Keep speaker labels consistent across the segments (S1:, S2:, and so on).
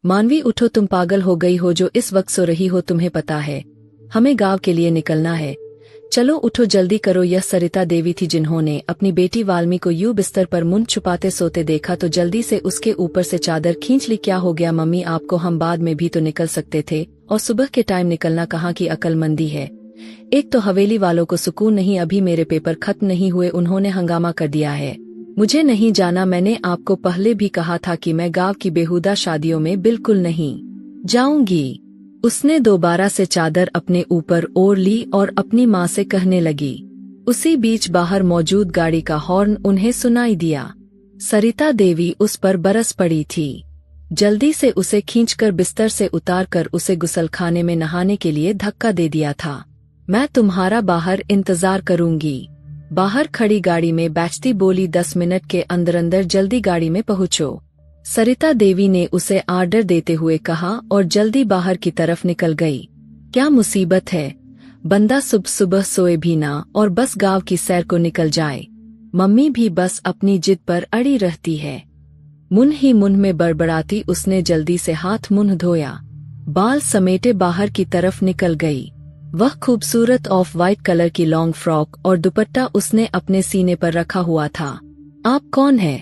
S1: मानवी उठो, तुम पागल हो गई हो जो इस वक्त सो रही हो? तुम्हें पता है हमें गांव के लिए निकलना है। चलो उठो, जल्दी करो। यह सरिता देवी थी जिन्होंने अपनी बेटी वाल्मी को यूं बिस्तर पर मुंह छुपाते सोते देखा तो जल्दी से उसके ऊपर से चादर खींच ली। क्या हो गया मम्मी आपको? हम बाद में भी तो निकल सकते थे, और सुबह के टाइम निकलना कहाँ की अक्लमंदी है। एक तो हवेली वालों को सुकून नहीं, अभी मेरे पेपर खत्म नहीं हुए उन्होंने हंगामा कर दिया है। मुझे नहीं जाना। मैंने आपको पहले भी कहा था कि मैं गांव की बेहुदा शादियों में बिल्कुल नहीं जाऊंगी। उसने दोबारा से चादर अपने ऊपर ओढ़ ली और अपनी माँ से कहने लगी। उसी बीच बाहर मौजूद गाड़ी का हॉर्न उन्हें सुनाई दिया। सरिता देवी उस पर बरस पड़ी थी। जल्दी से उसे खींचकर बिस्तर से उतारकर उसे गुसलखाने में नहाने के लिए धक्का दे दिया था। मैं तुम्हारा बाहर इंतजार करूंगी। बाहर खड़ी गाड़ी में बैठती बोली, 10 मिनट के अंदर अंदर जल्दी गाड़ी में पहुंचो। सरिता देवी ने उसे आर्डर देते हुए कहा और जल्दी बाहर की तरफ निकल गई। क्या मुसीबत है, बंदा सुबह सुबह सोए भी ना और बस गांव की सैर को निकल जाए। मम्मी भी बस अपनी जिद पर अड़ी रहती है। मुंह ही मुंह में बड़बड़ाती उसने जल्दी से हाथ मुंह धोया, बाल समेटे बाहर की तरफ निकल गई। वह खूबसूरत ऑफ वाइट कलर की लॉन्ग फ्रॉक और दुपट्टा उसने अपने सीने पर रखा हुआ था। आप कौन है?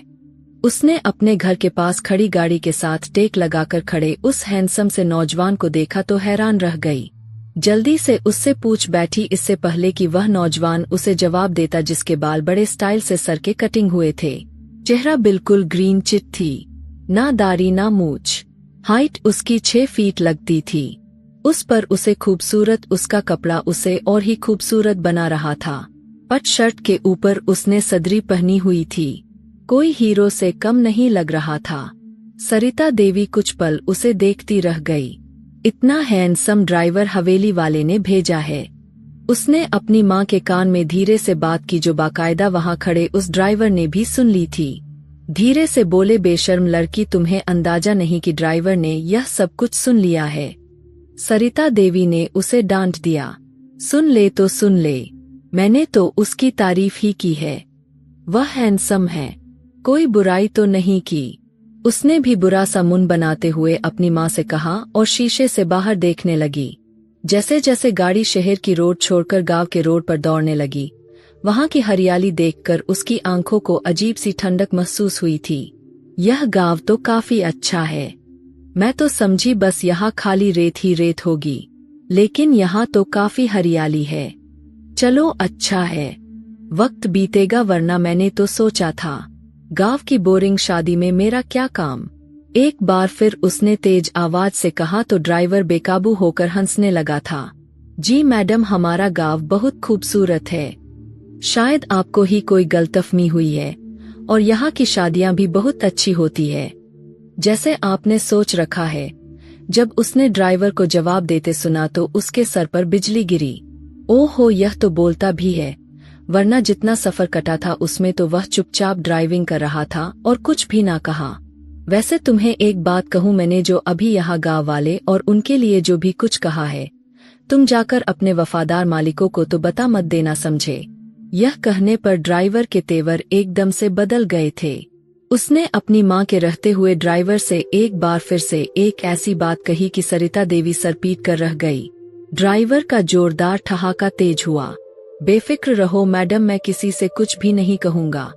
S1: उसने अपने घर के पास खड़ी गाड़ी के साथ टेक लगाकर खड़े उस हैंडसम से नौजवान को देखा तो हैरान रह गई। जल्दी से उससे पूछ बैठी, इससे पहले कि वह नौजवान उसे जवाब देता, जिसके बाल बड़े स्टाइल से सर के कटिंग हुए थे। चेहरा बिल्कुल ग्रीन चिट थी, ना दाढ़ी ना मूछ। हाइट उसकी 6 फीट लगती थी। उस पर उसे खूबसूरत उसका कपड़ा उसे और ही खूबसूरत बना रहा था। पट शर्ट के ऊपर उसने सदरी पहनी हुई थी, कोई हीरो से कम नहीं लग रहा था। सरिता देवी कुछ पल उसे देखती रह गई। इतना हैंडसम ड्राइवर हवेली वाले ने भेजा है। उसने अपनी माँ के कान में धीरे से बात की, जो बाकायदा वहाँ खड़े उस ड्राइवर ने भी सुन ली थी। धीरे से बोले, बेशर्म लड़की, तुम्हें अंदाजा नहीं कि ड्राइवर ने यह सब कुछ सुन लिया है। सरिता देवी ने उसे डांट दिया। सुन ले तो सुन ले, मैंने तो उसकी तारीफ ही की है। वह हैंडसम है, कोई बुराई तो नहीं की। उसने भी बुरा सा मुंह बनाते हुए अपनी माँ से कहा और शीशे से बाहर देखने लगी। जैसे जैसे गाड़ी शहर की रोड छोड़कर गांव के रोड पर दौड़ने लगी, वहां की हरियाली देखकर उसकी आंखों को अजीब सी ठंडक महसूस हुई थी। यह गांव तो काफी अच्छा है। मैं तो समझी बस यहाँ खाली रेत ही रेत होगी, लेकिन यहाँ तो काफी हरियाली है। चलो अच्छा है, वक्त बीतेगा, वरना मैंने तो सोचा था गांव की बोरिंग शादी में मेरा क्या काम। एक बार फिर उसने तेज आवाज से कहा तो ड्राइवर बेकाबू होकर हंसने लगा था। जी मैडम, हमारा गांव बहुत खूबसूरत है। शायद आपको ही कोई गलतफहमी हुई है, और यहाँ की शादियाँ भी बहुत अच्छी होती है, जैसे आपने सोच रखा है। जब उसने ड्राइवर को जवाब देते सुना तो उसके सर पर बिजली गिरी। ओहो, यह तो बोलता भी है, वरना जितना सफर कटा था उसमें तो वह चुपचाप ड्राइविंग कर रहा था और कुछ भी ना कहा। वैसे तुम्हें एक बात कहूँ, मैंने जो अभी यहाँ गाँव वाले और उनके लिए जो भी कुछ कहा है, तुम जाकर अपने वफादार मालिकों को तो बता मत देना, समझे। यह कहने पर ड्राइवर के तेवर एकदम से बदल गए थे। उसने अपनी माँ के रहते हुए ड्राइवर से एक बार फिर से एक ऐसी बात कही कि सरिता देवी सर पीट कर रह गई। ड्राइवर का जोरदार ठहाका तेज हुआ। बेफिक्र रहो मैडम, मैं किसी से कुछ भी नहीं कहूँगा।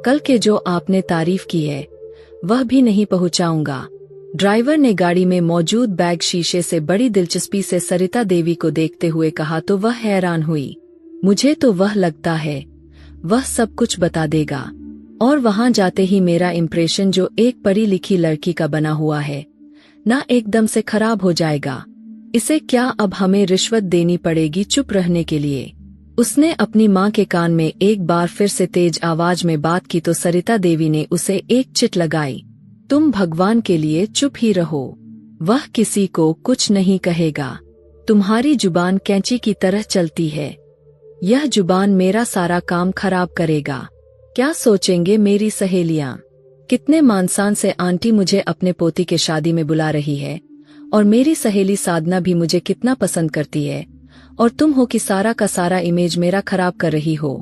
S1: कल के जो आपने तारीफ की है वह भी नहीं पहुँचाऊंगा। ड्राइवर ने गाड़ी में मौजूद बैग शीशे से बड़ी दिलचस्पी से सरिता देवी को देखते हुए कहा तो वह हैरान हुई। मुझे तो वह लगता है वह सब कुछ बता देगा, और वहां जाते ही मेरा इम्प्रेशन जो एक पढ़ी लिखी लड़की का बना हुआ है ना, एकदम से खराब हो जाएगा। इसे क्या अब हमें रिश्वत देनी पड़ेगी चुप रहने के लिए? उसने अपनी माँ के कान में एक बार फिर से तेज आवाज में बात की तो सरिता देवी ने उसे एक चिट लगाई। तुम भगवान के लिए चुप ही रहो, वह किसी को कुछ नहीं कहेगा। तुम्हारी जुबान कैंची की तरह चलती है, यह जुबान मेरा सारा काम खराब करेगा। क्या सोचेंगे मेरी सहेलियां? कितने मानसान से आंटी मुझे अपने पोती के शादी में बुला रही है, और मेरी सहेली साधना भी मुझे कितना पसंद करती है, और तुम हो कि सारा का सारा इमेज मेरा खराब कर रही हो।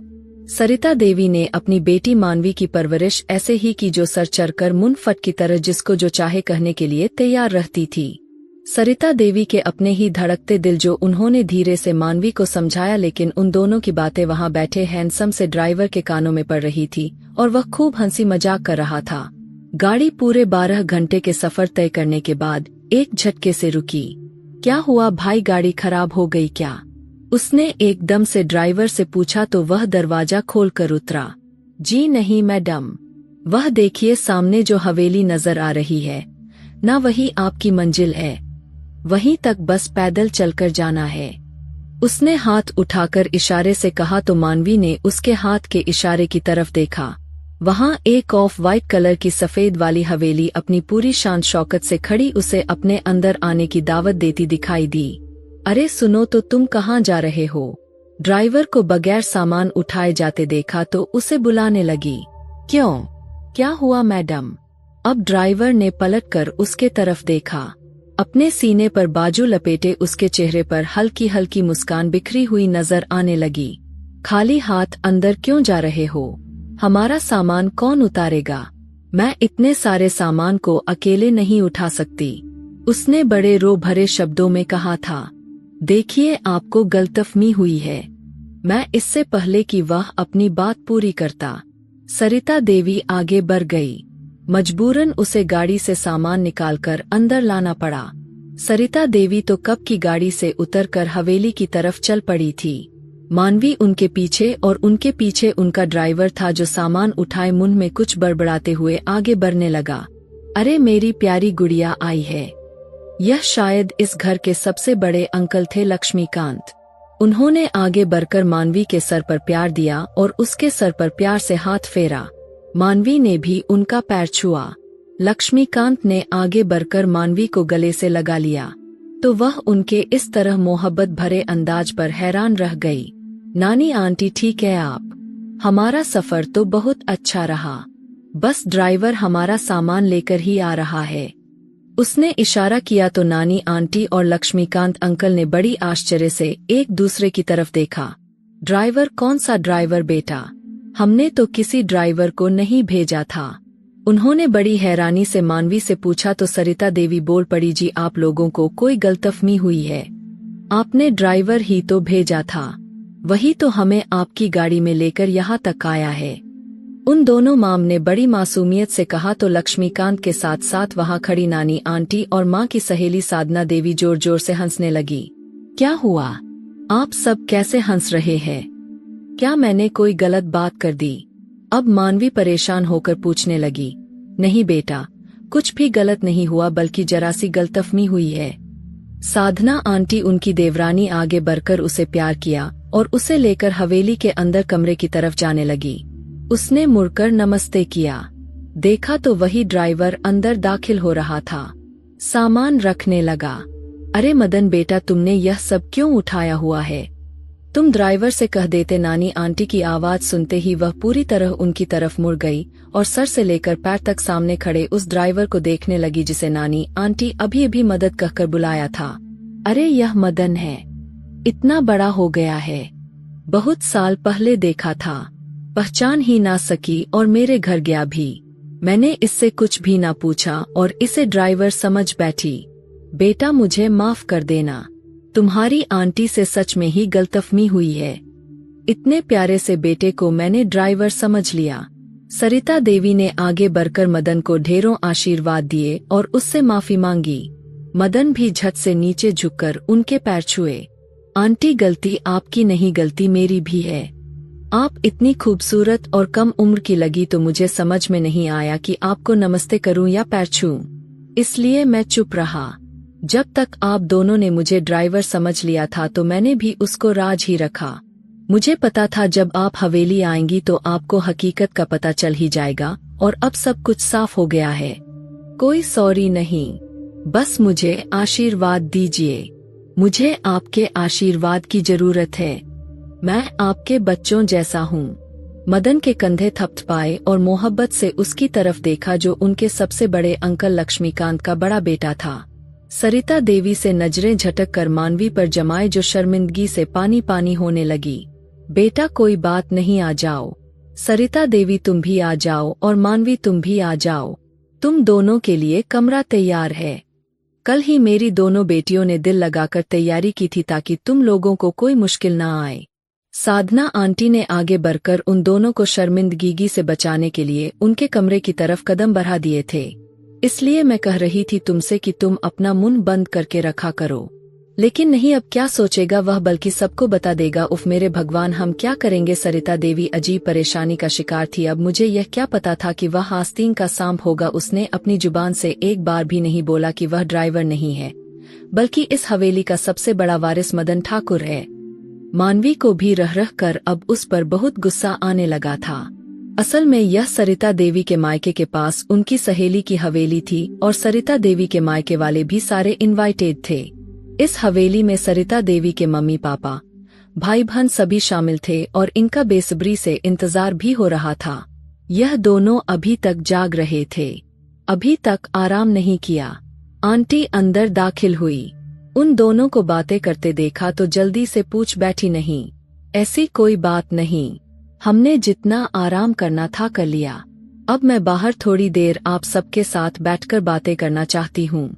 S1: सरिता देवी ने अपनी बेटी मानवी की परवरिश ऐसे ही की जो सर चढ़कर मुनफट की तरह जिसको जो चाहे कहने के लिए तैयार रहती थी। सरिता देवी के अपने ही धड़कते दिल जो उन्होंने धीरे से मानवी को समझाया, लेकिन उन दोनों की बातें वहां बैठे हैंडसम से ड्राइवर के कानों में पड़ रही थी और वह खूब हंसी मजाक कर रहा था। गाड़ी पूरे 12 घंटे के सफर तय करने के बाद एक झटके से रुकी। क्या हुआ भाई, गाड़ी खराब हो गई क्या? उसने एकदम से ड्राइवर से पूछा तो वह दरवाजा खोलकर उतरा। जी नहीं मैडम, वह देखिए सामने जो हवेली नजर आ रही है ना, वही आपकी मंजिल है, वहीं तक बस पैदल चलकर जाना है। उसने हाथ उठाकर इशारे से कहा तो मानवी ने उसके हाथ के इशारे की तरफ देखा। वहां एक ऑफ वाइट कलर की सफेद वाली हवेली अपनी पूरी शान शौकत से खड़ी उसे अपने अंदर आने की दावत देती दिखाई दी। अरे सुनो तो, तुम कहाँ जा रहे हो? ड्राइवर को बगैर सामान उठाए जाते देखा तो उसे बुलाने लगी। क्यों, क्या हुआ मैडम? अब ड्राइवर ने पलटकर उसके तरफ देखा। अपने सीने पर बाजू लपेटे उसके चेहरे पर हल्की हल्की मुस्कान बिखरी हुई नजर आने लगी। खाली हाथ अंदर क्यों जा रहे हो? हमारा सामान कौन उतारेगा? मैं इतने सारे सामान को अकेले नहीं उठा सकती, उसने बड़े रो भरे शब्दों में कहा था। देखिए आपको गलतफहमी हुई है, मैं इससे पहले कि वह अपनी बात पूरी करता सरिता देवी आगे बढ़ गई। मजबूरन उसे गाड़ी से सामान निकालकर अंदर लाना पड़ा। सरिता देवी तो कब की गाड़ी से उतरकर हवेली की तरफ चल पड़ी थी। मानवी उनके पीछे और उनके पीछे उनका ड्राइवर था जो सामान उठाए मुंह में कुछ बड़बड़ाते हुए आगे बढ़ने लगा। अरे मेरी प्यारी गुड़िया आई है। यह शायद इस घर के सबसे बड़े अंकल थे, लक्ष्मीकांत। उन्होंने आगे बढ़कर मानवी के सर पर प्यार दिया और उसके सर पर प्यार से हाथ फेरा। मानवी ने भी उनका पैर छुआ। लक्ष्मीकांत ने आगे बढ़कर मानवी को गले से लगा लिया तो वह उनके इस तरह मोहब्बत भरे अंदाज पर हैरान रह गई। नानी आंटी ठीक है आप? हमारा सफर तो बहुत अच्छा रहा, बस ड्राइवर हमारा सामान लेकर ही आ रहा है। उसने इशारा किया तो नानी आंटी और लक्ष्मीकांत अंकल ने बड़ी आश्चर्य से एक दूसरे की तरफ देखा। ड्राइवर? कौन सा ड्राइवर बेटा? हमने तो किसी ड्राइवर को नहीं भेजा था। उन्होंने बड़ी हैरानी से मानवी से पूछा तो सरिता देवी बोल पड़ी, जी आप लोगों को कोई गलतफहमी हुई है, आपने ड्राइवर ही तो भेजा था, वही तो हमें आपकी गाड़ी में लेकर यहाँ तक आया है। उन दोनों माम ने बड़ी मासूमियत से कहा तो लक्ष्मीकांत के साथ साथ वहाँ खड़ी नानी आंटी और माँ की सहेली साधना देवी जोर जोर से हंसने लगी। क्या हुआ, आप सब कैसे हंस रहे हैं? क्या मैंने कोई गलत बात कर दी? अब मानवी परेशान होकर पूछने लगी। नहीं बेटा, कुछ भी गलत नहीं हुआ, बल्कि जरा सी गलतफहमी हुई है। साधना आंटी उनकी देवरानी आगे बढ़कर उसे प्यार किया और उसे लेकर हवेली के अंदर कमरे की तरफ जाने लगी। उसने मुड़कर नमस्ते किया, देखा तो वही ड्राइवर अंदर दाखिल हो रहा था। सामान रखने लगा। अरे मदन बेटा, तुमने यह सब क्यों उठाया हुआ है? तुम ड्राइवर से कह देते। नानी आंटी की आवाज सुनते ही वह पूरी तरह उनकी तरफ मुड़ गई और सर से लेकर पैर तक सामने खड़े उस ड्राइवर को देखने लगी जिसे नानी आंटी अभी अभी मदद कहकर बुलाया था। अरे यह मदन है, इतना बड़ा हो गया है, बहुत साल पहले देखा था, पहचान ही ना सकी और मेरे घर गया भी। मैंने इससे कुछ भी ना पूछा और इसे ड्राइवर समझ बैठी। बेटा मुझे माफ कर देना, तुम्हारी आंटी से सच में ही गलतफहमी हुई है। इतने प्यारे से बेटे को मैंने ड्राइवर समझ लिया। सरिता देवी ने आगे बढ़कर मदन को ढेरों आशीर्वाद दिए और उससे माफी मांगी। मदन भी झट से नीचे झुककर उनके पैर छुए। आंटी गलती आपकी नहीं, गलती मेरी भी है। आप इतनी खूबसूरत और कम उम्र की लगी तो मुझे समझ में नहीं आया कि आपको नमस्ते करूं या पैर छूं, इसलिए मैं चुप रहा। जब तक आप दोनों ने मुझे ड्राइवर समझ लिया था तो मैंने भी उसको राज ही रखा। मुझे पता था जब आप हवेली आएंगी तो आपको हकीकत का पता चल ही जाएगा और अब सब कुछ साफ हो गया है। कोई सॉरी नहीं, बस मुझे आशीर्वाद दीजिए। मुझे आपके आशीर्वाद की जरूरत है, मैं आपके बच्चों जैसा हूँ। मदन के कंधे थपथपाए और मोहब्बत से उसकी तरफ देखा जो उनके सबसे बड़े अंकल लक्ष्मीकांत का बड़ा बेटा था। सरिता देवी से नजरें झटक कर मानवी पर जमाए जो शर्मिंदगी से पानी पानी होने लगी। बेटा कोई बात नहीं, आ जाओ। सरिता देवी तुम भी आ जाओ और मानवी तुम भी आ जाओ। तुम दोनों के लिए कमरा तैयार है। कल ही मेरी दोनों बेटियों ने दिल लगाकर तैयारी की थी ताकि तुम लोगों को कोई मुश्किल ना आए। साधना आंटी ने आगे बढ़कर उन दोनों को शर्मिंदगी से बचाने के लिए उनके कमरे की तरफ कदम बढ़ा दिए थे। इसलिए मैं कह रही थी तुमसे कि तुम अपना मुंह बंद करके रखा करो। लेकिन नहीं, अब क्या सोचेगा वह, बल्कि सबको बता देगा। उफ मेरे भगवान, हम क्या करेंगे। सरिता देवी अजीब परेशानी का शिकार थी। अब मुझे यह क्या पता था कि वह आस्तीन का सांप होगा। उसने अपनी जुबान से एक बार भी नहीं बोला कि वह ड्राइवर नहीं है, बल्कि इस हवेली का सबसे बड़ा वारिस मदन ठाकुर है। मानवी को भी रह रह कर अब उस पर बहुत गुस्सा आने लगा था। असल में यह सरिता देवी के मायके के पास उनकी सहेली की हवेली थी और सरिता देवी के मायके वाले भी सारे इनवाइटेड थे। इस हवेली में सरिता देवी के मम्मी पापा, भाई बहन सभी शामिल थे और इनका बेसब्री से इंतजार भी हो रहा था। यह दोनों अभी तक जाग रहे थे, अभी तक आराम नहीं किया। आंटी अंदर दाखिल हुई, उन दोनों को बातें करते देखा तो जल्दी से पूछ बैठी, नहीं ऐसी कोई बात नहीं, हमने जितना आराम करना था कर लिया। अब मैं बाहर थोड़ी देर आप सबके साथ बैठकर बातें करना चाहती हूँ।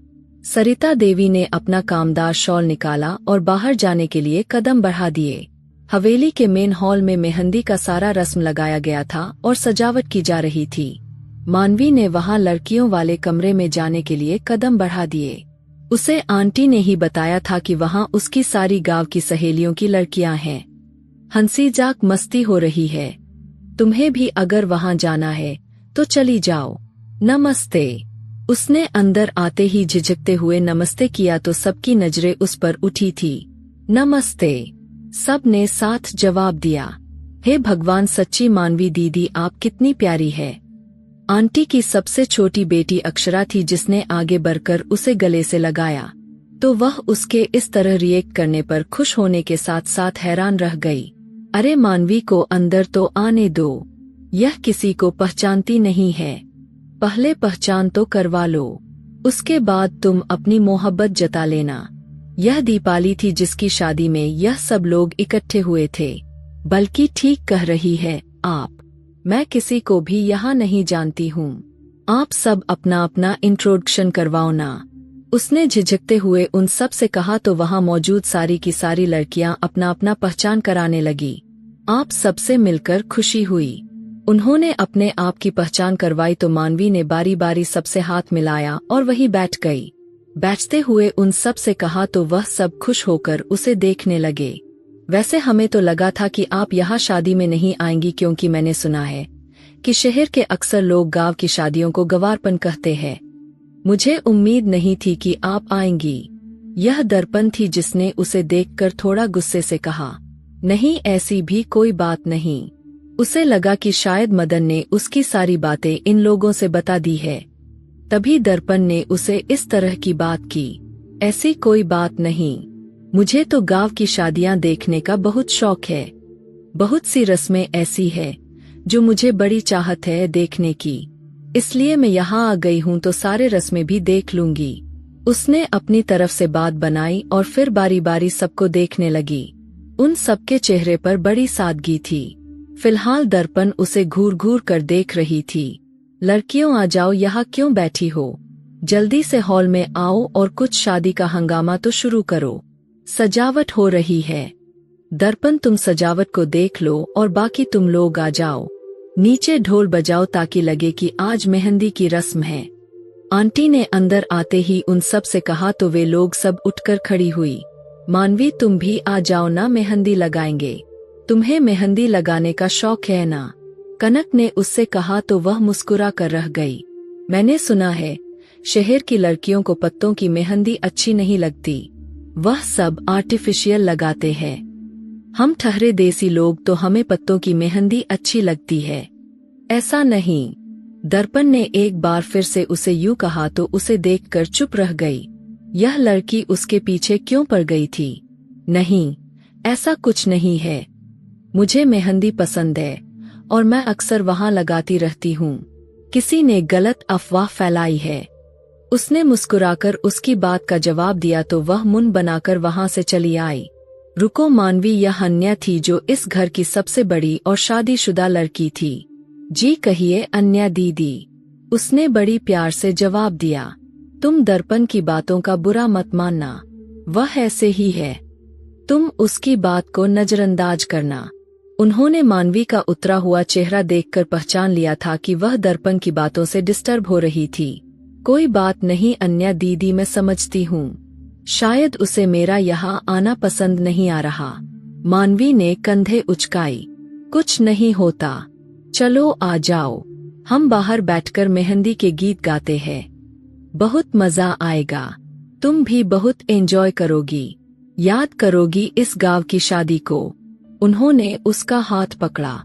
S1: सरिता देवी ने अपना कामदार शॉल निकाला और बाहर जाने के लिए कदम बढ़ा दिए। हवेली के मेन हॉल में मेहंदी का सारा रस्म लगाया गया था और सजावट की जा रही थी। मानवी ने वहां लड़कियों वाले कमरे में जाने के लिए कदम बढ़ा दिए। उसे आंटी ने ही बताया था कि वहां उसकी सारी गांव की सहेलियों की लड़कियां हैं, हंसी जाक मस्ती हो रही है। तुम्हें भी अगर वहां जाना है तो चली जाओ। नमस्ते। उसने अंदर आते ही झिझकते हुए नमस्ते किया तो सबकी नजरें उस पर उठी थी। नमस्ते, सब ने साथ जवाब दिया। हे भगवान, सच्ची मानवी दीदी आप कितनी प्यारी है। आंटी की सबसे छोटी बेटी अक्षरा थी जिसने आगे बढ़कर उसे गले से लगाया, तो वह उसके इस तरह रिएक्ट करने पर खुश होने के साथ साथ हैरान रह गई। अरे मानवी को अंदर तो आने दो, यह किसी को पहचानती नहीं है, पहले पहचान तो करवा लो, उसके बाद तुम अपनी मोहब्बत जता लेना। यह दीपाली थी जिसकी शादी में यह सब लोग इकट्ठे हुए थे। बल्कि ठीक कह रही है आप, मैं किसी को भी यहाँ नहीं जानती हूँ। आप सब अपना अपना इंट्रोडक्शन करवाओ ना। उसने झिझकते हुए उन सब से कहा तो वहाँ मौजूद सारी की सारी लड़कियाँ अपना अपना पहचान कराने लगी। आप सबसे मिलकर खुशी हुई। उन्होंने अपने आप की पहचान करवाई तो मानवी ने बारी बारी सबसे हाथ मिलाया और वही बैठ गई। बैठते हुए उन सब से कहा तो वह सब खुश होकर उसे देखने लगे। वैसे हमें तो लगा था कि आप यहाँ शादी में नहीं आएंगी, क्योंकि मैंने सुना है कि शहर के अक्सर लोग गांव की शादियों को गंवारपन कहते हैं। मुझे उम्मीद नहीं थी कि आप आएंगी। यह दर्पण थी जिसने उसे देखकर थोड़ा गुस्से से कहा, नहीं ऐसी भी कोई बात नहीं। उसे लगा कि शायद मदन ने उसकी सारी बातें इन लोगों से बता दी है, तभी दर्पण ने उसे इस तरह की बात की। ऐसी कोई बात नहीं, मुझे तो गांव की शादियां देखने का बहुत शौक है। बहुत सी रस्में ऐसी है जो मुझे बड़ी चाहत है देखने की, इसलिए मैं यहाँ आ गई हूँ तो सारे रस्में भी देख लूंगी। उसने अपनी तरफ से बात बनाई और फिर बारी बारी सबको देखने लगी। उन सबके चेहरे पर बड़ी सादगी थी। फिलहाल दर्पण उसे घूर घूर कर देख रही थी। लड़कियों आ जाओ, यहाँ क्यों बैठी हो, जल्दी से हॉल में आओ और कुछ शादी का हंगामा तो शुरू करो, सजावट हो रही है। दर्पण तुम सजावट को देख लो और बाकी तुम लोग आ जाओ, नीचे ढोल बजाओ ताकि लगे कि आज मेहंदी की रस्म है। आंटी ने अंदर आते ही उन सब से कहा तो वे लोग सब उठकर खड़ी हुई। मानवी तुम भी आ जाओ ना, मेहंदी लगाएंगे। तुम्हें मेहंदी लगाने का शौक है ना, कनक ने उससे कहा तो वह मुस्कुरा कर रह गई। मैंने सुना है शहर की लड़कियों को पत्तों की मेहंदी अच्छी नहीं लगती, वह सब आर्टिफिशियल लगाते हैं। हम ठहरे देसी लोग तो हमें पत्तों की मेहंदी अच्छी लगती है। ऐसा नहीं। दर्पण ने एक बार फिर से उसे यूं कहा तो उसे देखकर चुप रह गई। यह लड़की उसके पीछे क्यों पड़ गई थी? नहीं, ऐसा कुछ नहीं है। मुझे मेहंदी पसंद है और मैं अक्सर वहां लगाती रहती हूँ। किसी ने गलत अफवाह फैलाई है। उसने मुस्कुराकर उसकी बात का जवाब दिया तो वह मुंह बनाकर वहां से चली आई। रुको, मानवी यह अन्या थी जो इस घर की सबसे बड़ी और शादीशुदा लड़की थी। जी कहिए अन्या दीदी, उसने बड़ी प्यार से जवाब दिया। तुम दर्पण की बातों का बुरा मत मानना, वह ऐसे ही है, तुम उसकी बात को नजरअंदाज करना। उन्होंने मानवी का उतरा हुआ चेहरा देखकर पहचान लिया था कि वह दर्पण की बातों से डिस्टर्ब हो रही थी। कोई बात नहीं अन्या दीदी, मैं समझती हूँ, शायद उसे मेरा यहाँ आना पसंद नहीं आ रहा। मानवी ने कंधे उचकाई। कुछ नहीं होता, चलो आ जाओ, हम बाहर बैठकर मेहंदी के गीत गाते हैं, बहुत मजा आएगा, तुम भी बहुत एंजॉय करोगी, याद करोगी इस गांव की शादी को। उन्होंने उसका हाथ पकड़ा,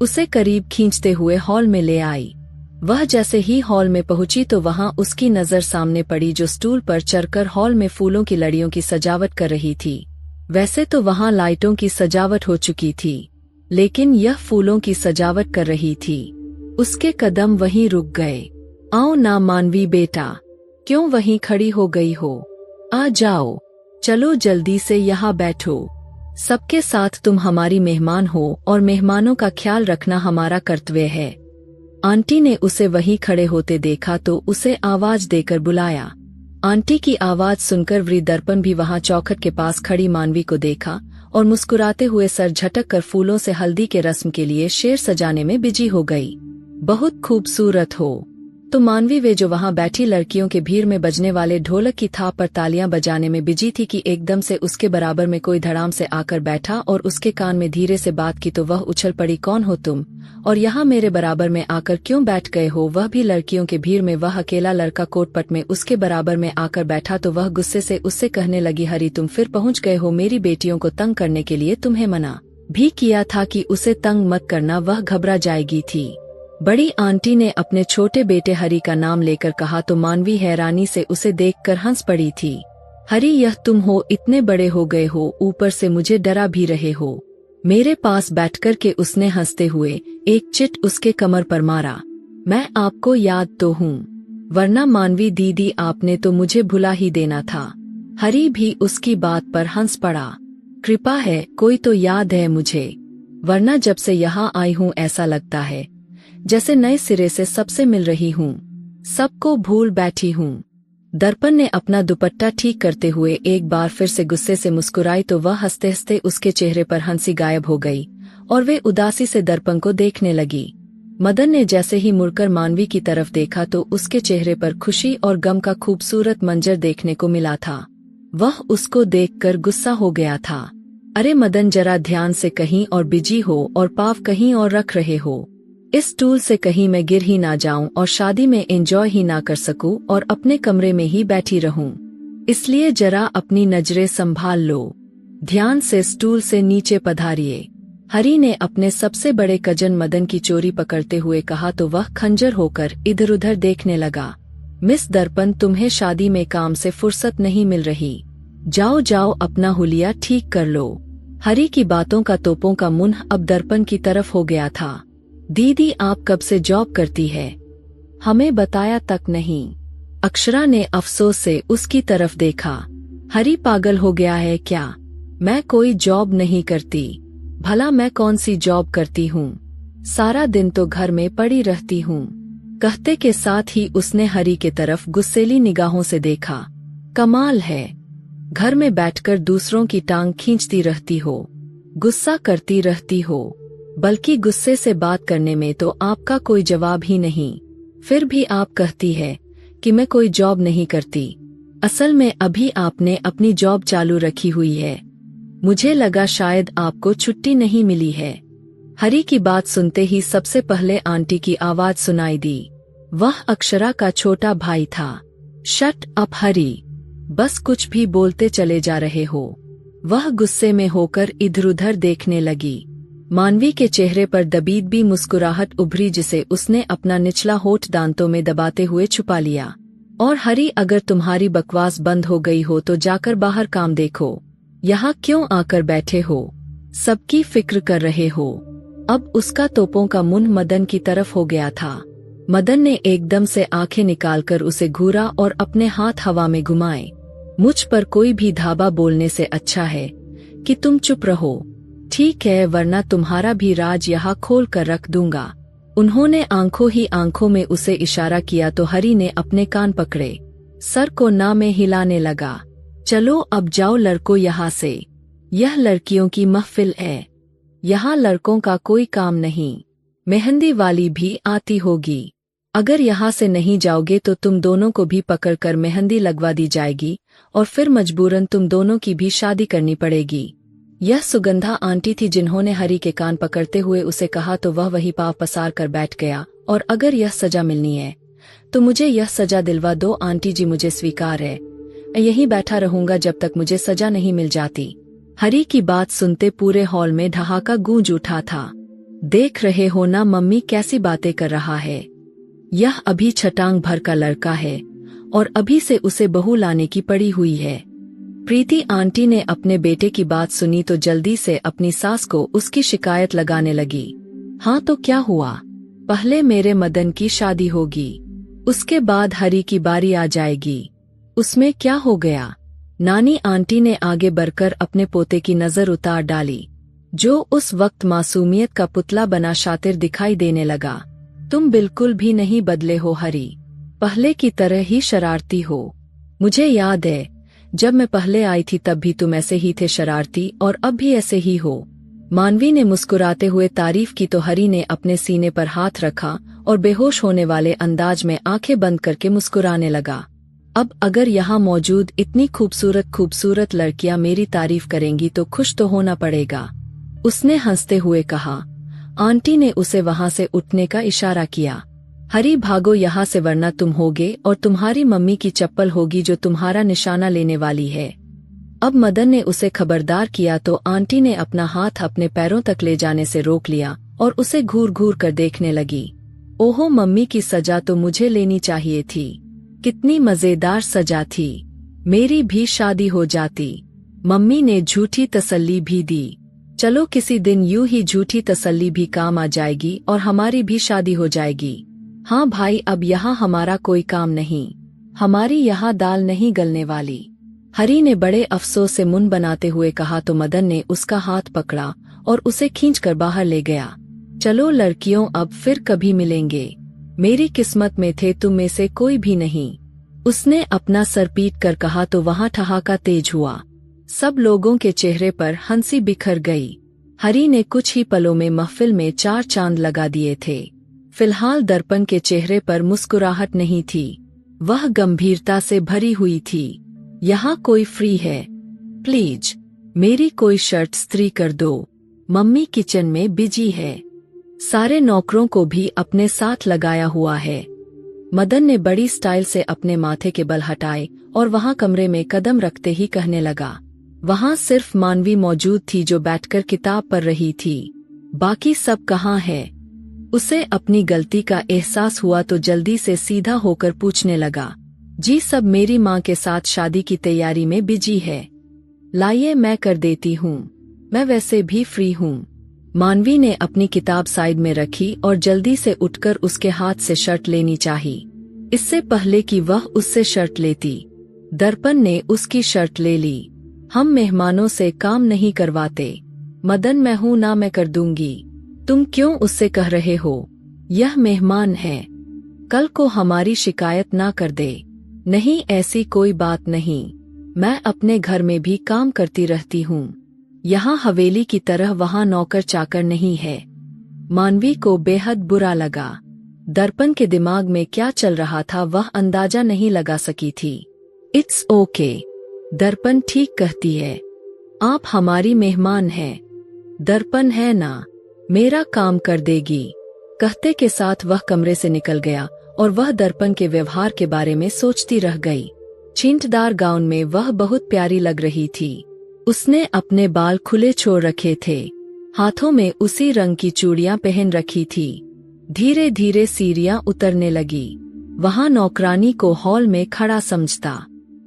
S1: उसे करीब खींचते हुए हॉल में ले आई। वह जैसे ही हॉल में पहुंची तो वहां उसकी नजर सामने पड़ी जो स्टूल पर चढ़कर हॉल में फूलों की लड़ियों की सजावट कर रही थी। वैसे तो वहां लाइटों की सजावट हो चुकी थी, लेकिन यह फूलों की सजावट कर रही थी। उसके कदम वहीं रुक गए। आओ ना मानवी बेटा, क्यों वहीं खड़ी हो गई हो, आ जाओ, चलो जल्दी से यहाँ बैठो, सबके साथ तुम हमारी मेहमान हो और मेहमानों का ख्याल रखना हमारा कर्तव्य है। आंटी ने उसे वहीं खड़े होते देखा तो उसे आवाज देकर बुलाया। आंटी की आवाज सुनकर वृद्ध दर्पण भी वहां चौखट के पास खड़ी मानवी को देखा और मुस्कुराते हुए सर झटक कर फूलों से हल्दी के रस्म के लिए शेर सजाने में बिजी हो गई। बहुत खूबसूरत हो। तो मानवी वे जो वहां बैठी लड़कियों के भीड़ में बजने वाले ढोलक की थाप पर तालियां बजाने में बिजी थी कि एकदम से उसके बराबर में कोई धड़ाम से आकर बैठा और उसके कान में धीरे से बात की तो वह उछल पड़ी, कौन हो तुम और यहाँ मेरे बराबर में आकर क्यों बैठ गए हो। वह भी लड़कियों के भीड़ में वह अकेला लड़का कोटपट में उसके बराबर में आकर बैठा तो वह गुस्से से उससे कहने लगी, हरी तुम फिर पहुँच गए हो, मेरी बेटियों को तंग करने के लिए तुम्हें मना भी किया था कि उसे तंग मत करना, वह घबरा जाएगी थी। बड़ी आंटी ने अपने छोटे बेटे हरी का नाम लेकर कहा तो मानवी हैरानी से उसे देखकर हंस पड़ी थी। हरी यह तुम हो, इतने बड़े हो गए हो, ऊपर से मुझे डरा भी रहे हो मेरे पास बैठकर के। उसने हंसते हुए एक चिट उसके कमर पर मारा। मैं आपको याद तो हूँ, वरना मानवी दीदी आपने तो मुझे भुला ही देना था। हरी भी उसकी बात पर हंस पड़ा। कृपा है, कोई तो याद है मुझे, वरना जब से यहाँ आई हूँ ऐसा लगता है जैसे नए सिरे से सबसे मिल रही हूँ, सबको भूल बैठी हूँ। दर्पण ने अपना दुपट्टा ठीक करते हुए एक बार फिर से गुस्से से मुस्कुराई तो वह हंसते हंसते उसके चेहरे पर हंसी गायब हो गई और वे उदासी से दर्पण को देखने लगी। मदन ने जैसे ही मुड़कर मानवी की तरफ देखा तो उसके चेहरे पर खुशी और गम का खूबसूरत मंजर देखने को मिला था। वह उसको देखकर गुस्सा हो गया था। अरे मदन, जरा ध्यान से कहीं और बिजी हो और पाव कहीं और रख रहे हो, इस स्टूल से कहीं मैं गिर ही ना जाऊं और शादी में एंजॉय ही ना कर सकूं और अपने कमरे में ही बैठी रहूं, इसलिए जरा अपनी नजरें संभाल लो, ध्यान से स्टूल से नीचे पधारिए। हरी ने अपने सबसे बड़े कजन मदन की चोरी पकड़ते हुए कहा तो वह खंजर होकर इधर उधर देखने लगा। मिस दर्पण, तुम्हें शादी में काम से फुर्सत नहीं मिल रही, जाओ जाओ अपना हुलिया ठीक कर लो। हरी की बातों का तोपों का मुंह अब दर्पण की तरफ हो गया था। दीदी आप कब से जॉब करती है, हमें बताया तक नहीं। अक्षरा ने अफसोस से उसकी तरफ देखा। हरी पागल हो गया है क्या, मैं कोई जॉब नहीं करती, भला मैं कौन सी जॉब करती हूँ, सारा दिन तो घर में पड़ी रहती हूँ। कहते के साथ ही उसने हरी के तरफ गुस्सेली निगाहों से देखा। कमाल है, घर में बैठकर दूसरों की टांग खींचती रहती हो, गुस्सा करती रहती हो, बल्कि गुस्से से बात करने में तो आपका कोई जवाब ही नहीं, फिर भी आप कहती है कि मैं कोई जॉब नहीं करती। असल में अभी आपने अपनी जॉब चालू रखी हुई है, मुझे लगा शायद आपको छुट्टी नहीं मिली है। हरी की बात सुनते ही सबसे पहले आंटी की आवाज सुनाई दी। वह अक्षरा का छोटा भाई था। शट अप हरी, बस कुछ भी बोलते चले जा रहे हो। वह गुस्से में होकर इधर उधर देखने लगी। मानवी के चेहरे पर दबीदबी मुस्कुराहट उभरी जिसे उसने अपना निचला होठ दांतों में दबाते हुए छुपा लिया। और हरी, अगर तुम्हारी बकवास बंद हो गई हो तो जाकर बाहर काम देखो, यहाँ क्यों आकर बैठे हो, सबकी फिक्र कर रहे हो। अब उसका तोपों का मुंह मदन की तरफ हो गया था। मदन ने एकदम से आंखें निकालकर उसे घूरा और अपने हाथ हवा में घुमाए। मुझ पर कोई भी धावा बोलने से अच्छा है कि तुम चुप रहो। ठीक है, वरना तुम्हारा भी राज यहाँ खोल कर रख दूंगा। उन्होंने आंखों ही आंखों में उसे इशारा किया तो हरी ने अपने कान पकड़े, सर को ना में हिलाने लगा। चलो अब जाओ लड़कों यहाँ से, यह लड़कियों की महफिल है, यहाँ लड़कों का कोई काम नहीं। मेहंदी वाली भी आती होगी, अगर यहाँ से नहीं जाओगे तो तुम दोनों को भी पकड़कर मेहंदी लगवा दी जाएगी और फिर मजबूरन तुम दोनों की भी शादी करनी पड़ेगी। यह सुगंधा आंटी थी जिन्होंने हरी के कान पकड़ते हुए उसे कहा तो वह वही पाँव पसार कर बैठ गया। और अगर यह सजा मिलनी है तो मुझे यह सजा दिलवा दो आंटी जी, मुझे स्वीकार है। मैं यहीं बैठा रहूंगा जब तक मुझे सजा नहीं मिल जाती। हरी की बात सुनते पूरे हॉल में ठहाका गूंज उठा था। देख रहे हो ना मम्मी कैसी बातें कर रहा है, यह अभी छटांग भर का लड़का है और अभी से उसे बहू लाने की पड़ी हुई है। प्रीति आंटी ने अपने बेटे की बात सुनी तो जल्दी से अपनी सास को उसकी शिकायत लगाने लगी। हाँ तो क्या हुआ, पहले मेरे मदन की शादी होगी, उसके बाद हरी की बारी आ जाएगी, उसमें क्या हो गया। नानी आंटी ने आगे बढ़कर अपने पोते की नजर उतार डाली, जो उस वक्त मासूमियत का पुतला बना शातिर दिखाई देने लगा। तुम बिल्कुल भी नहीं बदले हो हरी, पहले की तरह ही शरारती हो। मुझे याद है जब मैं पहले आई थी तब भी तुम ऐसे ही थे शरारती और अब भी ऐसे ही हो। मानवी ने मुस्कुराते हुए तारीफ की तो हरी ने अपने सीने पर हाथ रखा और बेहोश होने वाले अंदाज में आंखें बंद करके मुस्कुराने लगा। अब अगर यहाँ मौजूद इतनी खूबसूरत लड़कियां मेरी तारीफ करेंगी तो खुश तो होना पड़ेगा, उसने हंसते हुए कहा। आंटी ने उसे वहां से उठने का इशारा किया। हरी भागो यहाँ से वरना तुम होगे और तुम्हारी मम्मी की चप्पल होगी जो तुम्हारा निशाना लेने वाली है। अब मदन ने उसे खबरदार किया तो आंटी ने अपना हाथ अपने पैरों तक ले जाने से रोक लिया और उसे घूर घूर कर देखने लगी। ओहो मम्मी की सजा तो मुझे लेनी चाहिए थी, कितनी मजेदार सजा थी, मेरी भी शादी हो जाती। मम्मी ने झूठी तसल्ली भी दी। चलो किसी दिन यूं ही झूठी तसल्ली भी काम आ जाएगी और हमारी भी शादी हो जाएगी। हाँ भाई, अब यहाँ हमारा कोई काम नहीं, हमारी यहाँ दाल नहीं गलने वाली। हरी ने बड़े अफसोस से मुंह बनाते हुए कहा तो मदन ने उसका हाथ पकड़ा और उसे खींचकर बाहर ले गया। चलो लड़कियों, अब फिर कभी मिलेंगे, मेरी किस्मत में थे तुम में से कोई भी नहीं, उसने अपना सर पीट कर कहा तो वहाँ ठहाका तेज हुआ। सब लोगों के चेहरे पर हंसी बिखर गई। हरी ने कुछ ही पलों में महफिल में 4 चांद लगा दिए थे। फिलहाल दर्पण के चेहरे पर मुस्कुराहट नहीं थी, वह गंभीरता से भरी हुई थी। यहाँ कोई फ्री है, प्लीज मेरी कोई शर्ट इस्त्री कर दो, मम्मी किचन में बिजी है, सारे नौकरों को भी अपने साथ लगाया हुआ है। मदन ने बड़ी स्टाइल से अपने माथे के बल हटाए और वहाँ कमरे में कदम रखते ही कहने लगा। वहाँ सिर्फ मानवी मौजूद थी जो बैठकर किताब पढ़ रही थी। बाकी सब कहाँ है? उसे अपनी गलती का एहसास हुआ तो जल्दी से सीधा होकर पूछने लगा। जी सब मेरी माँ के साथ शादी की तैयारी में बिजी है, लाइए मैं कर देती हूँ, मैं वैसे भी फ्री हूँ। मानवी ने अपनी किताब साइड में रखी और जल्दी से उठकर उसके हाथ से शर्ट लेनी चाही, इससे पहले कि वह उससे शर्ट लेती। दर्पण ने उसकी शर्ट ले ली। हम मेहमानों से काम नहीं करवाते। मदन मैं हूँ ना, मैं कर दूंगी, तुम क्यों उससे कह रहे हो? यह मेहमान है, कल को हमारी शिकायत ना कर दे। नहीं ऐसी कोई बात नहीं, मैं अपने घर में भी काम करती रहती हूँ, यहाँ हवेली की तरह वहाँ नौकर चाकर नहीं है। मानवी को बेहद बुरा लगा। दर्पण के दिमाग में क्या चल रहा था वह अंदाजा नहीं लगा सकी थी। इट्स ओके, दर्पण ठीक कहती है, आप हमारी मेहमान हैं, दर्पण है ना, मेरा काम कर देगी। कहते के साथ वह कमरे से निकल गया और वह दर्पण के व्यवहार के बारे में सोचती रह गई। छींटदार गाउन में वह बहुत प्यारी लग रही थी। उसने अपने बाल खुले छोड़ रखे थे, हाथों में उसी रंग की चूड़ियां पहन रखी थी। धीरे धीरे सीढ़ियां उतरने लगी। वहां नौकरानी को हॉल में खड़ा समझता।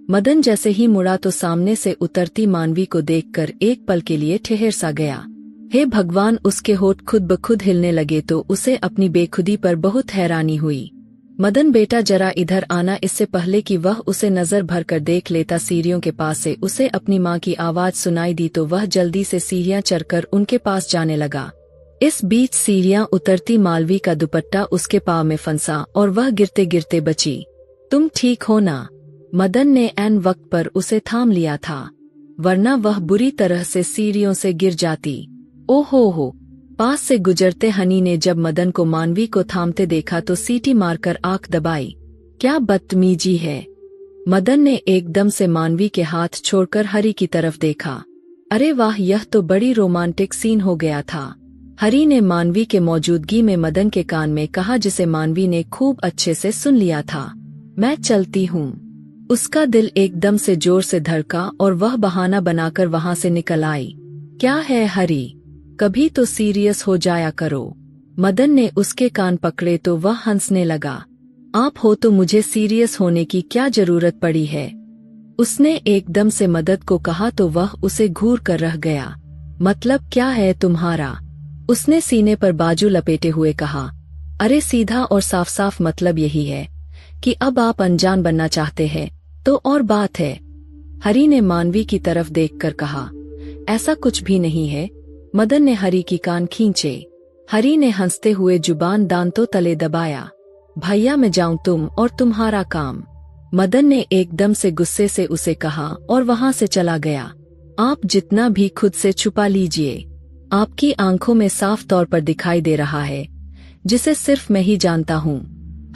S1: मदन जैसे ही मुड़ा तो सामने से उतरती मानवी को देखकर एक पल के लिए ठहर सा गया। हे भगवान, उसके होठ खुद ब खुद हिलने लगे तो उसे अपनी बेखुदी पर बहुत हैरानी हुई। मदन बेटा जरा इधर आना। इससे पहले कि वह उसे नजर भर कर देख लेता, सीढ़ियों के पास से उसे अपनी माँ की आवाज सुनाई दी तो वह जल्दी से सीढ़ियां चढ़कर उनके पास जाने लगा। इस बीच सीढ़ियां उतरती मालवी का दुपट्टा उसके पाँव में फंसा और वह गिरते गिरते बची। तुम ठीक हो ना? मदन ने ऐन वक्त पर उसे थाम लिया था, वरना वह बुरी तरह से सीढ़ियों से गिर जाती। ओहो हो! पास से गुजरते हनी ने जब मदन को मानवी को थामते देखा तो सीटी मारकर आंख दबाई। क्या बदतमीजी है! मदन ने एकदम से मानवी के हाथ छोड़कर हरी की तरफ देखा। अरे वाह, यह तो बड़ी रोमांटिक सीन हो गया था। हरी ने मानवी के मौजूदगी में मदन के कान में कहा, जिसे मानवी ने खूब अच्छे से सुन लिया था। मैं चलती हूँ। उसका दिल एकदम से जोर से धड़का और वह बहाना बनाकर वहां से निकल आई। क्या है हरी, कभी तो सीरियस हो जाया करो। मदन ने उसके कान पकड़े तो वह हंसने लगा। आप हो तो मुझे सीरियस होने की क्या जरूरत पड़ी है? उसने एकदम से मदन को कहा तो वह उसे घूर कर रह गया। मतलब क्या है तुम्हारा? उसने सीने पर बाजू लपेटे हुए कहा। अरे सीधा और साफ साफ मतलब यही है कि अब आप अनजान बनना चाहते हैं तो और बात है। हरी ने मानवी की तरफ देखकर कहा। ऐसा कुछ भी नहीं है। मदन ने हरी की कान खींचे। हरी ने हंसते हुए जुबान दांतों तले दबाया। भैया मैं जाऊं तुम और तुम्हारा काम। मदन ने एकदम से गुस्से से उसे कहा और वहां से चला गया। आप जितना भी खुद से छुपा लीजिए, आपकी आंखों में साफ तौर पर दिखाई दे रहा है, जिसे सिर्फ मैं ही जानता हूँ।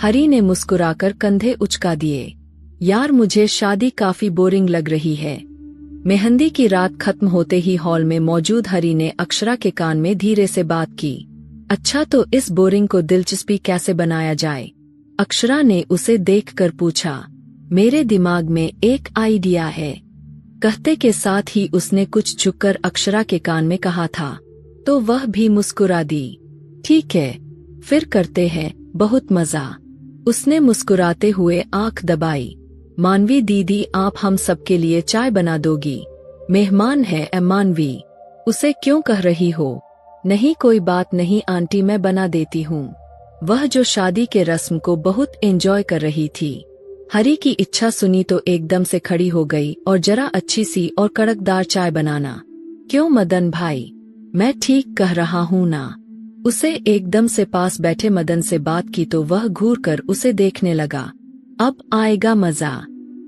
S1: हरी ने मुस्कुराकर कंधे उचका दिए। यार मुझे शादी काफी बोरिंग लग रही है। मेहंदी की रात खत्म होते ही हॉल में मौजूद हरी ने अक्षरा के कान में धीरे से बात की। अच्छा तो इस बोरिंग को दिलचस्पी कैसे बनाया जाए? अक्षरा ने उसे देखकर पूछा। मेरे दिमाग में एक आइडिया है, कहते के साथ ही उसने कुछ झुककर अक्षरा के कान में कहा था, तो वह भी मुस्कुरा दी। ठीक है, फिर करते हैं, बहुत मजा। उसने मुस्कुराते हुए आंख दबाई। मानवी दीदी, आप हम सबके लिए चाय बना दोगी? मेहमान है मानवी, उसे क्यों कह रही हो? नहीं कोई बात नहीं आंटी, मैं बना देती हूँ। वह जो शादी के रस्म को बहुत एंजॉय कर रही थी। हरी की इच्छा सुनी तो एकदम से खड़ी हो गई और जरा अच्छी सी और कड़कदार चाय बनाना। क्यों मदन भाई, मैं ठीक कह रहा हूँ ना? उसे एकदम से पास बैठे मदन से बात की तो वह घूर कर उसे देखने लगा। अब आएगा मजा।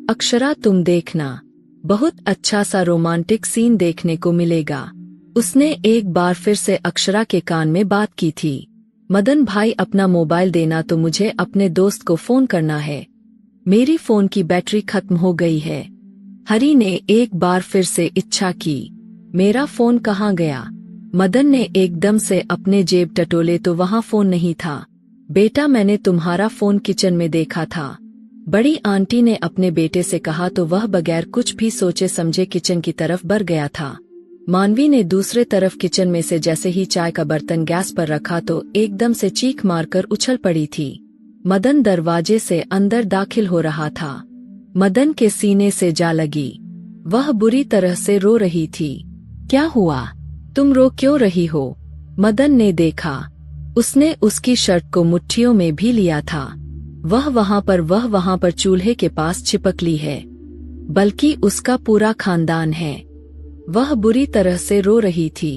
S1: अक्षरा तुम देखना, बहुत अच्छा सा रोमांटिक सीन देखने को मिलेगा। उसने एक बार फिर से अक्षरा के कान में बात की थी। मदन भाई अपना मोबाइल देना, तो मुझे अपने दोस्त को फोन करना है। मेरी फोन की बैटरी खत्म हो गई है। हरी ने एक बार फिर से इच्छा की। मेरा फोन कहाँ गया? मदन ने एकदम से अपने जेब टटोले तो वहाँ फोन नहीं था। बेटा मैंने तुम्हारा फोन किचन में देखा था, बड़ी आंटी ने अपने बेटे से कहा तो वह बगैर कुछ भी सोचे समझे किचन की तरफ बढ़ गया था। मानवी ने दूसरे तरफ किचन में से जैसे ही चाय का बर्तन गैस पर रखा तो एकदम से चीख मारकर उछल पड़ी थी। मदन दरवाजे से अंदर दाखिल हो रहा था। मदन के सीने से जा लगी। वह बुरी तरह से रो रही थी। क्या हुआ? तुम रो क्यों रही हो? मदन ने देखा। उसने उसकी शर्ट को मुट्ठियों में भी लिया था। वह वहां पर चूल्हे के पास चिपक ली है, बल्कि उसका पूरा खानदान है। वह बुरी तरह से रो रही थी।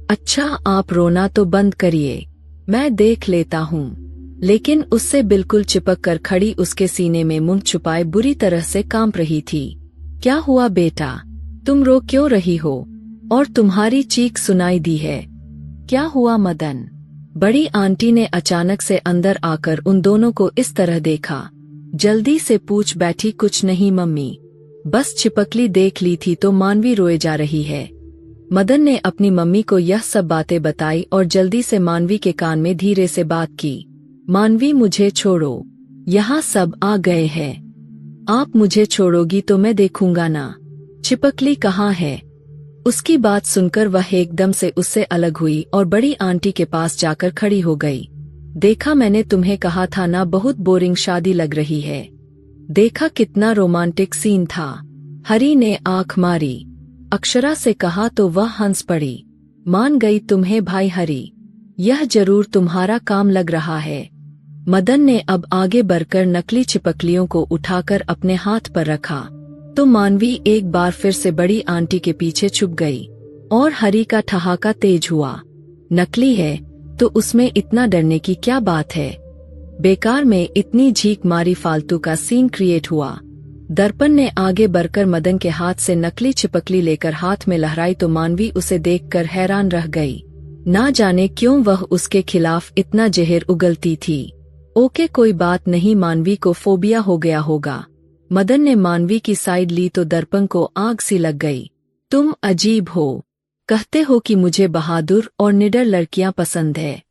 S1: अच्छा आप रोना तो बंद करिए, मैं देख लेता हूँ। लेकिन उससे बिल्कुल चिपक कर खड़ी उसके सीने में मुंह छुपाए बुरी तरह से कांप रही थी। क्या हुआ बेटा, तुम रो क्यों रही हो? और तुम्हारी चीख सुनाई दी है। क्या हुआ मदन? बड़ी आंटी ने अचानक से अंदर आकर उन दोनों को इस तरह देखा। जल्दी से पूछ बैठी। कुछ नहीं मम्मी, बस छिपकली देख ली थी तो मानवी रोए जा रही है। मदन ने अपनी मम्मी को यह सब बातें बताई और जल्दी से मानवी के कान में धीरे से बात की। मानवी मुझे छोड़ो, यहाँ सब आ गए हैं। आप मुझे छोड़ोगी तो मैं देखूंगा ना। छिपकली कहाँ है? उसकी बात सुनकर वह एकदम से उससे अलग हुई और बड़ी आंटी के पास जाकर खड़ी हो गई। देखा, मैंने तुम्हें कहा था ना, बहुत बोरिंग शादी लग रही है। देखा कितना रोमांटिक सीन था। हरी ने आंख मारी। अक्षरा से कहा तो वह हंस पड़ी। मान गई तुम्हें भाई हरी, यह जरूर तुम्हारा काम लग रहा है। मदन ने अब आगे बढ़कर नकली छिपकलियों को उठाकर अपने हाथ पर रखा तो मानवी एक बार फिर से बड़ी आंटी के पीछे छुप गई और हरी का ठहाका तेज हुआ। नकली है तो उसमें इतना डरने की क्या बात है? बेकार में इतनी झीक मारी, फालतू का सीन क्रिएट हुआ। दर्पण ने आगे बढ़कर मदन के हाथ से नकली छिपकली लेकर हाथ में लहराई तो मानवी उसे देखकर हैरान रह गई। ना जाने क्यों वह उसके खिलाफ इतना जहर उगलती थी। ओके कोई बात नहीं, मानवी को फोबिया हो गया होगा। मदन ने मानवी की साइड ली तो दर्पण को आग सी लग गई। तुम अजीब हो, कहते हो कि मुझे बहादुर और निडर लड़कियां पसंद है,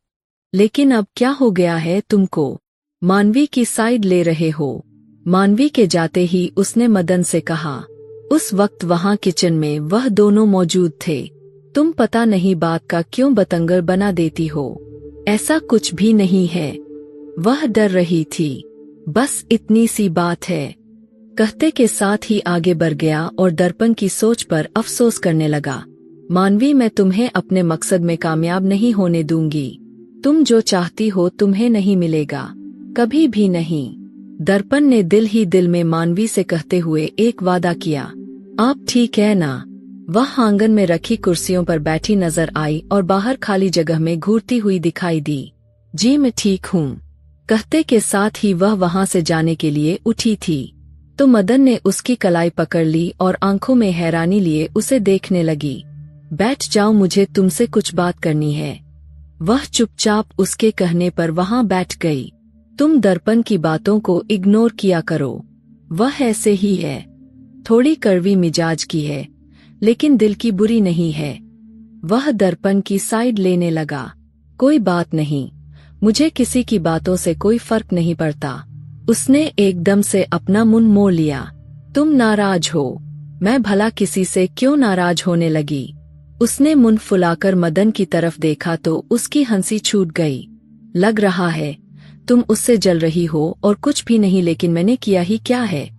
S1: लेकिन अब क्या हो गया है तुमको? मानवी की साइड ले रहे हो? मानवी के जाते ही उसने मदन से कहा। उस वक्त वहां किचन में वह दोनों मौजूद थे। तुम पता नहीं बात का क्यों बतंगड़ बना देती हो? ऐसा कुछ भी नहीं है, वह डर रही थी, बस इतनी सी बात है। कहते के साथ ही आगे बढ़ गया और दर्पण की सोच पर अफसोस करने लगा। मानवी, मैं तुम्हें अपने मकसद में कामयाब नहीं होने दूंगी। तुम जो चाहती हो तुम्हें नहीं मिलेगा, कभी भी नहीं। दर्पण ने दिल ही दिल में मानवी से कहते हुए एक वादा किया। आप ठीक है ना? वह आंगन में रखी कुर्सियों पर बैठी नजर आई और बाहर खाली जगह में घूरती हुई दिखाई दी। जी मैं ठीक हूँ, कहते के साथ ही वह वहां से जाने के लिए उठी थी तो मदन ने उसकी कलाई पकड़ ली और आंखों में हैरानी लिए उसे देखने लगी। बैठ जाओ, मुझे तुमसे कुछ बात करनी है। वह चुपचाप उसके कहने पर वहां बैठ गई। तुम दर्पण की बातों को इग्नोर किया करो, वह ऐसे ही है, थोड़ी कड़वी मिजाज की है, लेकिन दिल की बुरी नहीं है। वह दर्पण की साइड लेने लगा। कोई बात नहीं, मुझे किसी की बातों से कोई फर्क नहीं पड़ता। उसने एकदम से अपना मुंह मोड़ लिया। तुम नाराज हो? मैं भला किसी से क्यों नाराज होने लगी? उसने मुंह फुलाकर मदन की तरफ देखा तो उसकी हंसी छूट गई। लग रहा है तुम उससे जल रही हो और कुछ भी नहीं, लेकिन मैंने किया ही क्या है?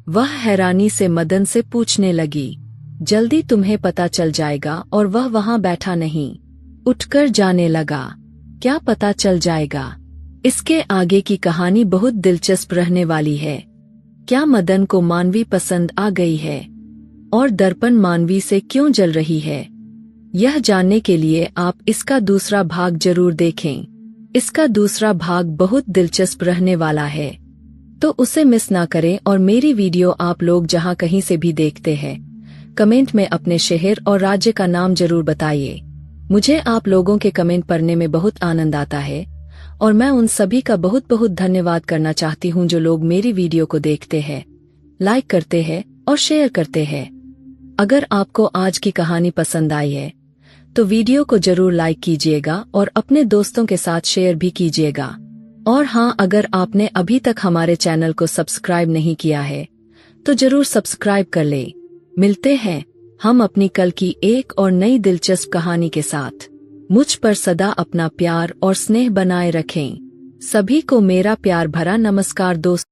S1: वह हैरानी से मदन से पूछने लगी। जल्दी तुम्हें पता चल जाएगा। और वह वहां बैठा नहीं, उठकर जाने लगा। क्या पता चल जाएगा? इसके आगे की कहानी बहुत दिलचस्प रहने वाली है। क्या मदन को मानवी पसंद आ गई है? और दर्पण मानवी से क्यों जल रही है? यह जानने के लिए आप इसका दूसरा भाग जरूर देखें। इसका दूसरा भाग बहुत दिलचस्प रहने वाला है, तो उसे मिस ना करें। और मेरी वीडियो आप लोग जहां कहीं से भी देखते हैं, कमेंट में अपने शहर और राज्य का नाम जरूर बताइए। मुझे आप लोगों के कमेंट पढ़ने में बहुत आनंद आता है और मैं उन सभी का बहुत बहुत धन्यवाद करना चाहती हूं जो लोग मेरी वीडियो को देखते हैं, लाइक करते हैं और शेयर करते हैं। अगर आपको आज की कहानी पसंद आई है तो वीडियो को जरूर लाइक कीजिएगा और अपने दोस्तों के साथ शेयर भी कीजिएगा। और हाँ, अगर आपने अभी तक हमारे चैनल को सब्सक्राइब नहीं किया है तो जरूर सब्सक्राइब कर ले। मिलते हैं हम अपनी कल की एक और नई दिलचस्प कहानी के साथ। मुझ पर सदा अपना प्यार और स्नेह बनाए रखें। सभी को मेरा प्यार भरा नमस्कार दोस्तों।